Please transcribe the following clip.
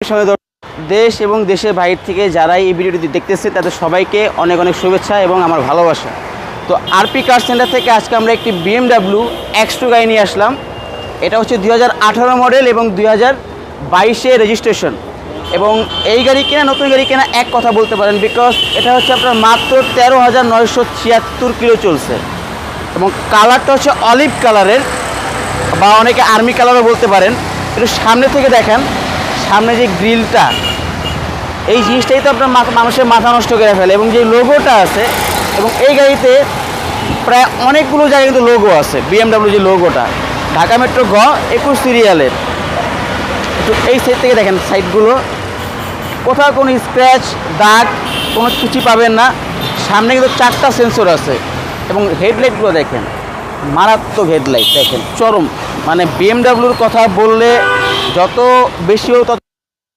সময় দেশ এবং দেশের বাইরে থেকে যারা এই ভিডিওটি দেখতেছে তাদের সবাইকে অনেক অনেক শুভেচ্ছা এবং আমার ভালোবাসা। তো আরপি কার সেন্টার থেকে আজকে আমরা একটি BMW X2 গাড়ি নিয়ে আসলাম। এটা হচ্ছে 2018 মডেল এবং 2022 রেজিস্ট্রেশন। এবং এই গাড়ি কেনা, নতুন গাড়ি কেনা এক কথা বলতে পারেন, বিকজ এটা হচ্ছে আপনার মাত্র 13,976 কিলো চলছে এবং কালারটা হচ্ছে অলিভ কালারের বা অনেকে আর্মি কালারও বলতে পারেন। একটু সামনে থেকে দেখেন, সামনে যে গ্রিলটা, এই জিনিসটাই তো আপনার মানুষের মাথা নষ্ট করে ফেলে। এবং যে লোগোটা আছে, এবং এই গাড়িতে প্রায় অনেকগুলো জায়গায় কিন্তু লোগো আছে। BMW যে লোগোটা ঢাকা মেট্রো গ 21 সিরিয়ালের। তো এই সাইড থেকে দেখেন, সাইডগুলো কোথাও কোনো স্ক্র্যাচ দাগ কোনো কিছু পাবেন না। সামনে কিন্তু 4টা সেন্সর আছে এবং হেডলাইটগুলো দেখেন, মারাত্মক হেডলাইট দেখেন, চরম। মানে BMWর কথা বললে যত বেশি হোক তত